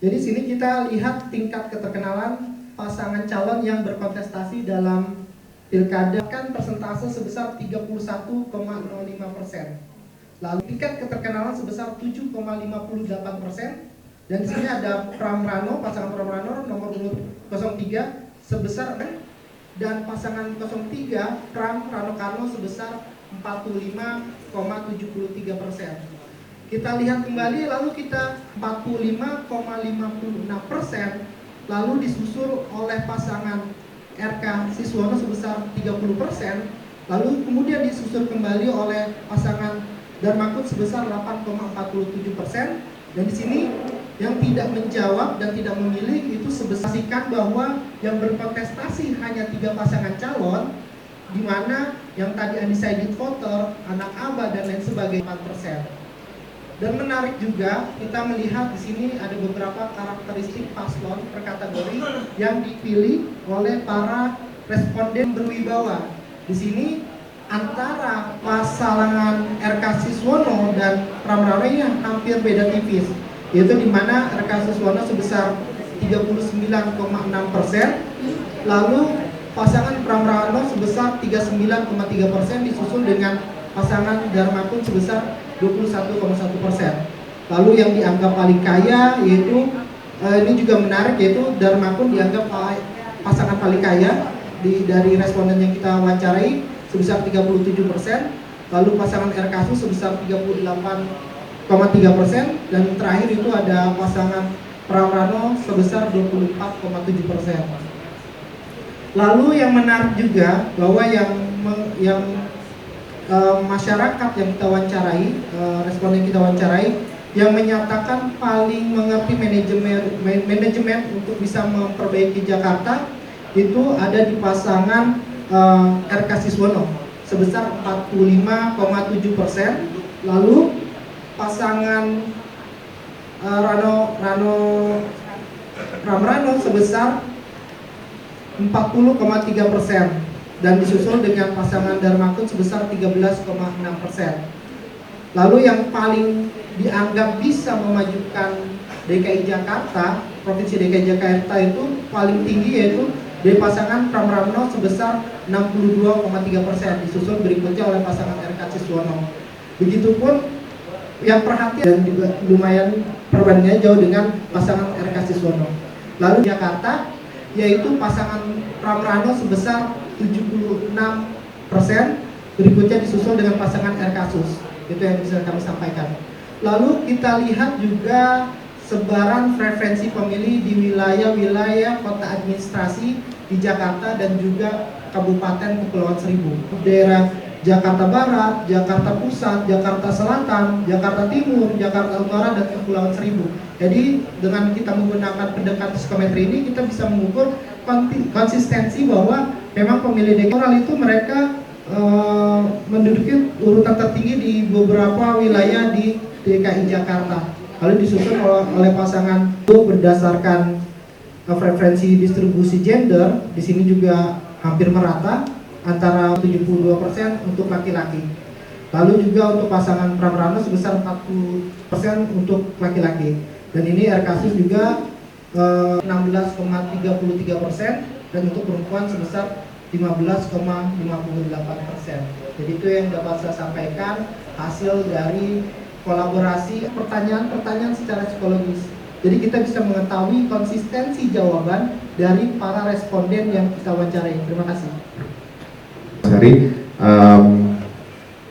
Jadi sini kita lihat tingkat keterkenalan pasangan calon yang berkontestasi dalam pilkada kan persentase sebesar 31,05%. Lalu tingkat keterkenalan sebesar 7,58%. Dan di sini ada Pramrano, pasangan Pramrano nomor urut 03 sebesar dan pasangan 03 Pram Rano Karno sebesar 45,73%. Kita lihat kembali lalu kita 45,56%, lalu disusul oleh pasangan RK Siswono sebesar 30%, lalu kemudian disusul kembali oleh pasangan Darmakut sebesar 8,47%. Dan di sini yang tidak menjawab dan tidak memilih itu sebesarkan bahwa yang berkontestasi hanya 3 pasangan calon, di mana yang tadi undecided voter, anak aba dan lain sebagainya 4%. Dan menarik juga kita melihat di sini ada beberapa karakteristik paslon per kategori yang dipilih oleh para responden berwibawa. Di sini antara pasangan RK Siswono dan Pramrano yang hampir beda tipis, yaitu di mana RK Siswono sebesar 39,6%, lalu pasangan Pramrano sebesar 39,3% disusul dengan pasangan Darmakun sebesar 21,1%. Lalu yang dianggap paling kaya yaitu ini juga menarik, yaitu Darmakun dianggap pasangan paling kaya dari responden yang kita wawancarai sebesar 37%, lalu pasangan RKSU sebesar 38,3%, dan terakhir itu ada pasangan Pramrano sebesar 24,7%. Lalu yang menarik juga bahwa yang masyarakat yang kita wawancarai, responden yang kita wawancarai, yang menyatakan paling mengerti manajemen untuk bisa memperbaiki Jakarta itu ada di pasangan RK Siswono sebesar 45,7%, lalu pasangan Pramrano sebesar 40,3%, dan disusul dengan pasangan Darmakun sebesar 13,6%. Lalu yang paling dianggap bisa memajukan DKI Jakarta, Provinsi DKI Jakarta itu paling tinggi yaitu dari pasangan Pramrano sebesar 62,3%, disusul berikutnya oleh pasangan RK Siswono. Begitupun yang perhatian dan juga lumayan perbandingannya jauh dengan pasangan RK Siswono. Lalu Jakarta yaitu pasangan Pramrano sebesar 76%, berikutnya disusul dengan pasangan RKSUS. Itu yang bisa kami sampaikan. Lalu kita lihat juga sebaran preferensi pemilih di wilayah-wilayah kota administrasi di Jakarta dan juga Kabupaten Kepulauan Seribu. Daerah Jakarta Barat, Jakarta Pusat, Jakarta Selatan, Jakarta Timur, Jakarta Utara, dan Kepulauan Seribu. Jadi dengan kita menggunakan pendekatan psikometri ini kita bisa mengukur konsistensi bahwa memang pemilih DKI itu mereka menduduki urutan tertinggi di beberapa wilayah di DKI Jakarta. Lalu disusul oleh pasangan itu berdasarkan preferensi distribusi gender, di sini juga hampir merata antara 72% untuk laki-laki. Lalu juga untuk pasangan Pramrano sebesar 40% untuk laki-laki. Dan ini RKSUS juga 16,33%, dan untuk perempuan sebesar 15,58%. Jadi itu yang dapat saya sampaikan hasil dari kolaborasi pertanyaan-pertanyaan secara psikologis. Jadi kita bisa mengetahui konsistensi jawaban dari para responden yang kita wawancarai. Terima kasih. Hari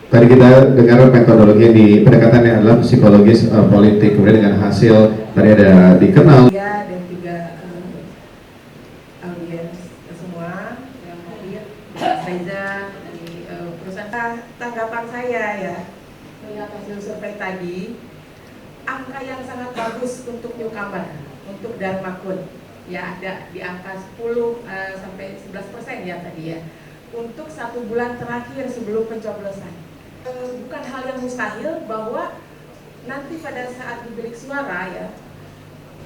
tadi kita dengar metodologi di pendekatan yang adalah psikologis politik, kemudian dengan hasil tadi ada dikenal ya, dan juga audiens semua yang hadir, Reza di perusahaan. Tanggapan saya ya melihat hasil survei tadi, angka yang sangat bagus untuk newcomer, untuk Darmakun ya, ada di angka 10 sampai 11% ya tadi ya, untuk 1 bulan terakhir sebelum pencoblosan. Bukan hal yang mustahil bahwa nanti pada saat diberi suara ya,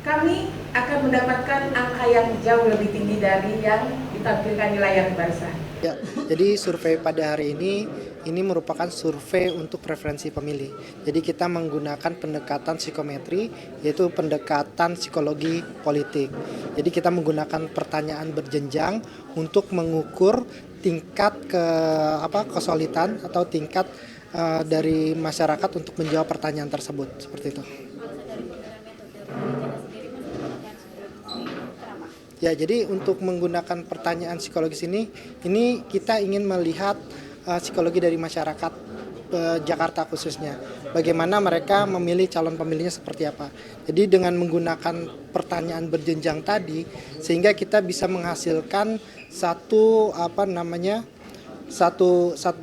kami akan mendapatkan angka yang jauh lebih tinggi dari yang ditampilkan di layar barisan. Ya, jadi survei pada hari ini ini merupakan survei untuk preferensi pemilih. Jadi kita menggunakan pendekatan psikometri, yaitu pendekatan psikologi politik. Jadi kita menggunakan pertanyaan berjenjang untuk mengukur tingkat kesulitan atau tingkat dari masyarakat untuk menjawab pertanyaan tersebut, seperti itu. Ya, jadi untuk menggunakan pertanyaan psikologis ini kita ingin melihat psikologi dari masyarakat Jakarta khususnya. Bagaimana mereka memilih calon pemilihnya seperti apa. Jadi dengan menggunakan pertanyaan berjenjang tadi, sehingga kita bisa menghasilkan satu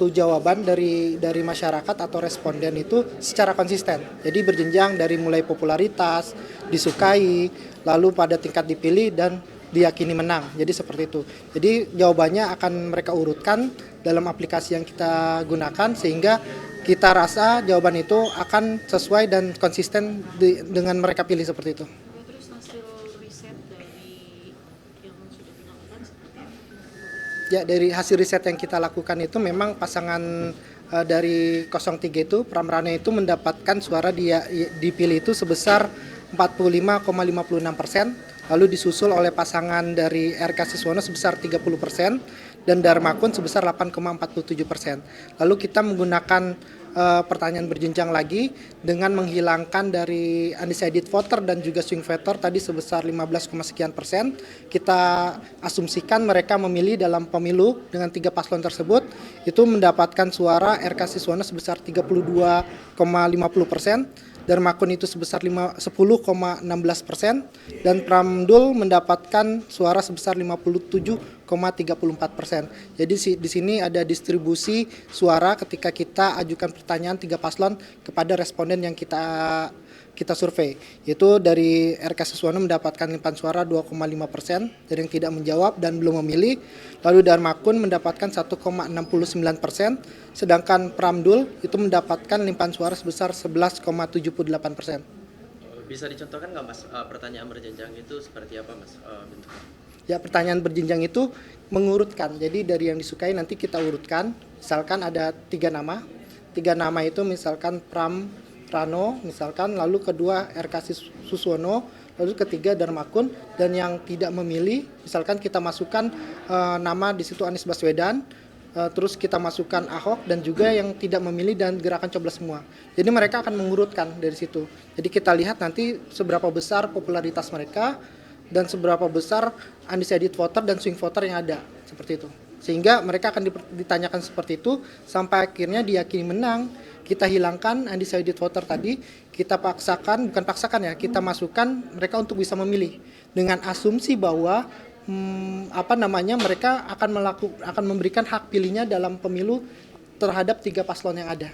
jawaban dari masyarakat atau responden itu secara konsisten. Jadi berjenjang dari mulai popularitas, disukai, lalu pada tingkat dipilih dan diyakini menang. Jadi seperti itu. Jadi jawabannya akan mereka urutkan dalam aplikasi yang kita gunakan, sehingga kita rasa jawaban itu akan sesuai dan konsisten dengan mereka pilih seperti itu. Terus hasil riset dari yang sudah dilakukan seperti apa? Ya, dari hasil riset yang kita lakukan itu memang pasangan dari 03 itu, Pramrana itu mendapatkan suara dipilih itu sebesar 45,56%, lalu disusul oleh pasangan dari RK Siswono sebesar 30% dan Darmakun sebesar 8,47%. Lalu kita menggunakan pertanyaan berjenjang lagi dengan menghilangkan dari undecided voter dan juga swing voter tadi sebesar 15, sekian persen. Kita asumsikan mereka memilih dalam pemilu dengan 3 paslon tersebut itu mendapatkan suara RK Siswono sebesar 32,50%, Darmakun itu sebesar 10,16% dan Pramdul mendapatkan suara sebesar 57,34%. Jadi di sini ada distribusi suara ketika kita ajukan pertanyaan 3 paslon kepada responden yang kita survei, yaitu dari RK Siswono mendapatkan limpahan suara 2,5% dari yang tidak menjawab dan belum memilih, lalu Darmakun mendapatkan 1,69%, sedangkan Pramdul itu mendapatkan limpahan suara sebesar 11,78%. Bisa dicontohkan nggak Mas, pertanyaan berjenjang itu seperti apa Mas bentuknya? Ya, pertanyaan berjenjang itu mengurutkan, jadi dari yang disukai nanti kita urutkan, misalkan ada 3 nama itu misalkan Prano misalkan, lalu kedua RK Siswono, lalu ketiga Darmakun, dan yang tidak memilih misalkan kita masukkan nama di situ Anies Baswedan, terus kita masukkan Ahok dan juga yang tidak memilih dan gerakan coblos semua. Jadi mereka akan mengurutkan dari situ. Jadi kita lihat nanti seberapa besar popularitas mereka dan seberapa besar undecided voter dan swing voter yang ada, seperti itu. Sehingga mereka akan ditanyakan seperti itu sampai akhirnya diyakini menang. Kita hilangkan undecided voter tadi, kita kita masukkan mereka untuk bisa memilih dengan asumsi bahwa mereka akan memberikan hak pilihnya dalam pemilu terhadap 3 paslon yang ada.